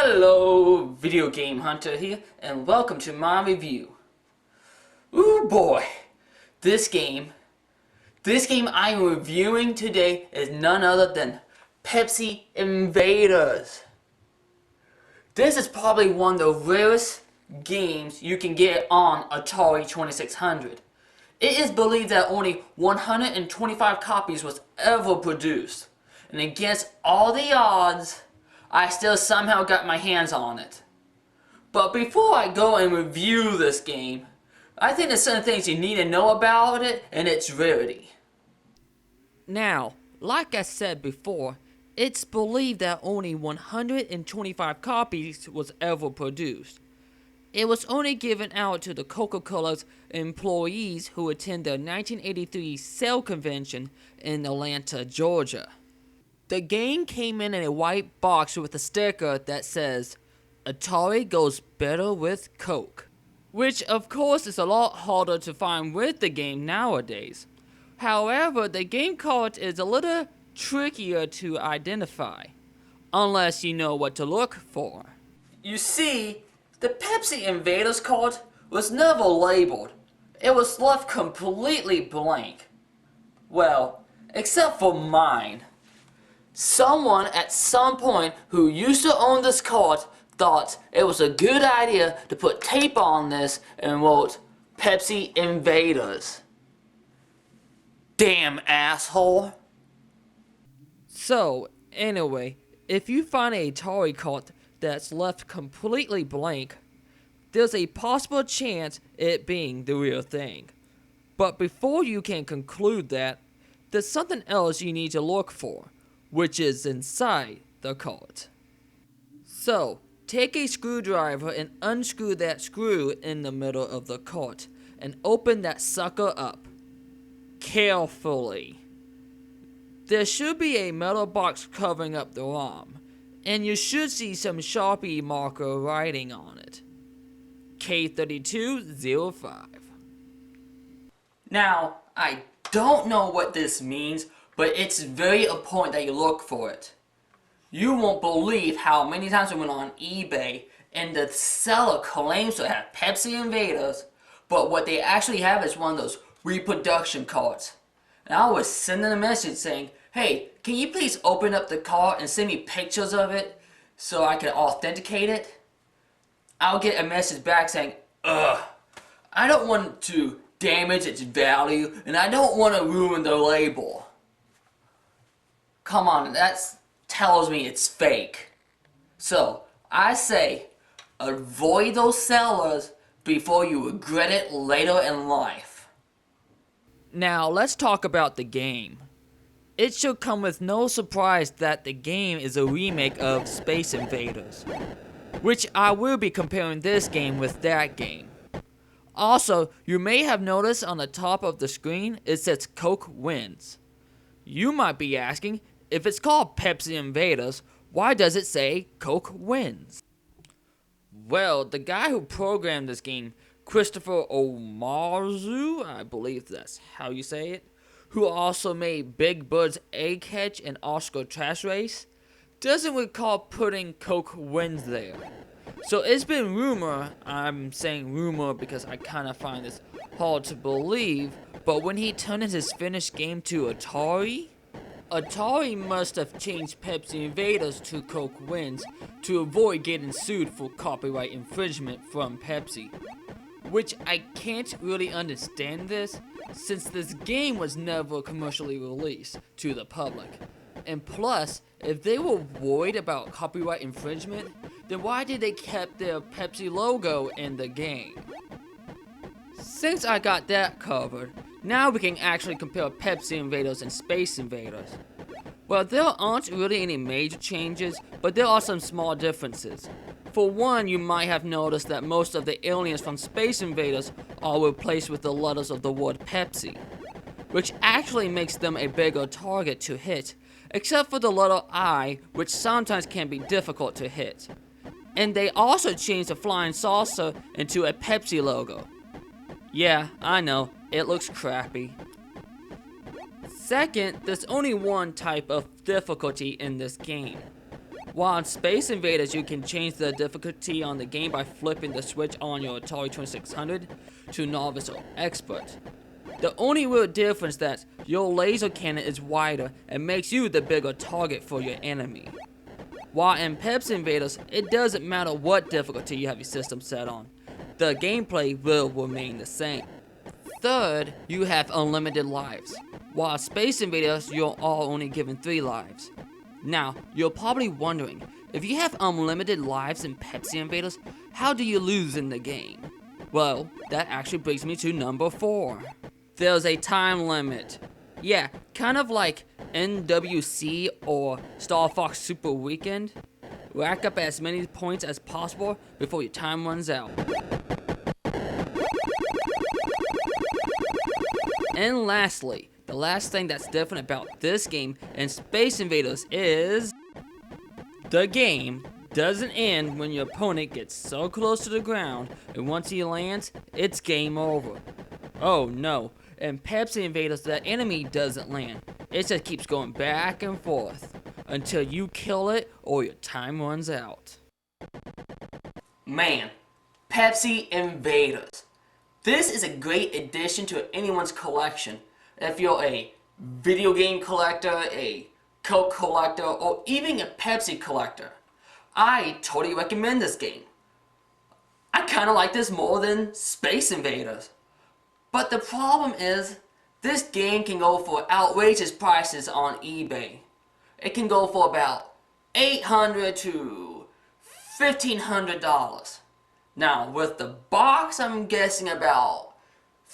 Hello, Video Game Hunter here, and welcome to my review. Ooh boy, this game I am reviewing today is none other than Pepsi Invaders. This is probably one of the rarest games you can get on Atari 2600. It is believed that only 125 copies was ever produced, and against all the odds, I still somehow got my hands on it. But before I go and review this game, I think there's certain things you need to know about it and its rarity. Now, like I said before, it's believed that only 125 copies was ever produced. It was only given out to the Coca-Cola's employees who attended the 1983 sale convention in Atlanta, Georgia. The game came in a white box with a sticker that says, "Atari goes better with Coke," which of course is a lot harder to find with the game nowadays. However, the game card is a little trickier to identify, unless you know what to look for. You see, the Pepsi Invaders card was never labeled. It was left completely blank. Well, except for mine. Someone at some point who used to own this card thought it was a good idea to put tape on this and wrote Pepsi Invaders. Damn asshole. So, anyway, if you find a Atari card that's left completely blank, there's a possible chance it being the real thing. But before you can conclude that, there's something else you need to look for, which is inside the card. So, take a screwdriver and unscrew that screw in the middle of the card and open that sucker up. Carefully. There should be a metal box covering up the ROM, and you should see some Sharpie marker writing on it. K3205. Now, I don't know what this means, but it's very important that you look for it. You won't believe how many times I went on eBay and the seller claims to have Pepsi Invaders, but what they actually have is one of those reproduction cards. And I was sending a message saying, "Hey, can you please open up the card and send me pictures of it so I can authenticate it?" I'll get a message back saying, I don't want to damage its value and I don't want to ruin the label." Come on, that tells me it's fake. So, I say, avoid those sellers before you regret it later in life. Now, let's talk about the game. It should come with no surprise that the game is a remake of Space Invaders, which I will be comparing this game with that game. Also, you may have noticed on the top of the screen it says Coke wins. You might be asking, if it's called Pepsi Invaders, why does it say Coke wins? Well, the guy who programmed this game, Christopher Omarzu, I believe that's how you say it, who also made Big Bird's Egg Catch and Oscar Trash Race, doesn't recall putting Coke wins there. So it's been rumor, I'm saying rumor because I kind of find this hard to believe, but when he turned in his finished game to Atari must have changed Pepsi Invaders to Coke Wins to avoid getting sued for copyright infringement from Pepsi. Which I can't really understand this, since this game was never commercially released to the public. And plus, if they were worried about copyright infringement, then why did they keep their Pepsi logo in the game? Since I got that covered, now we can actually compare Pepsi Invaders and Space Invaders. Well, there aren't really any major changes, but there are some small differences. For one, you might have noticed that most of the aliens from Space Invaders are replaced with the letters of the word Pepsi, which actually makes them a bigger target to hit, except for the letter I, which sometimes can be difficult to hit. And they also changed the flying saucer into a Pepsi logo. Yeah, I know, it looks crappy. Second, there's only one type of difficulty in this game. While in Space Invaders, you can change the difficulty on the game by flipping the switch on your Atari 2600 to Novice or Expert. The only real difference is that your laser cannon is wider and makes you the bigger target for your enemy. While in Pepsi Invaders, it doesn't matter what difficulty you have your system set on. The gameplay will remain the same. Third, you have unlimited lives. While Space Invaders, you're all only given 3 lives. Now, you're probably wondering, if you have unlimited lives in Pepsi Invaders, how do you lose in the game? Well, that actually brings me to number 4. There's a time limit. Yeah, kind of like NWC or Star Fox Super Weekend. Rack up as many points as possible before your time runs out. And lastly, the last thing that's different about this game and Space Invaders is the game doesn't end when your opponent gets so close to the ground, and once he lands, it's game over. Oh no, in Pepsi Invaders, the enemy doesn't land. It just keeps going back and forth until you kill it or your time runs out. Man, Pepsi Invaders. This is a great addition to anyone's collection. If you're a video game collector, a Coke collector, or even a Pepsi collector, I totally recommend this game. I kind of like this more than Space Invaders. But the problem is, this game can go for outrageous prices on eBay. It can go for about $800 to $1,500. Now, with the box, I'm guessing about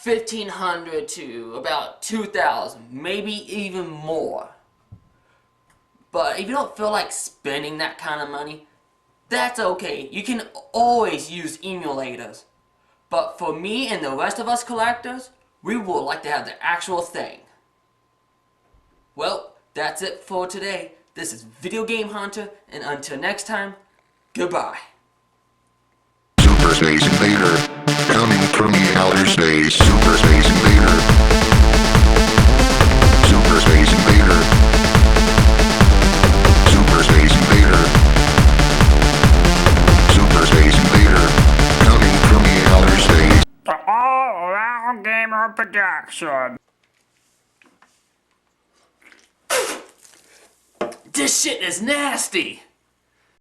$1,500 to about $2,000, maybe even more. But if you don't feel like spending that kind of money, that's okay. You can always use emulators. But for me and the rest of us collectors, we would like to have the actual thing. Well, that's it for today. This is Video Game Hunter, and until next time, goodbye. Super Space Invader, coming from the outer space. Super Space Invader. Super Space Invader. Super Space Invader. Super Space Invader, coming from the outer space. The all-around gamer production. This shit is nasty!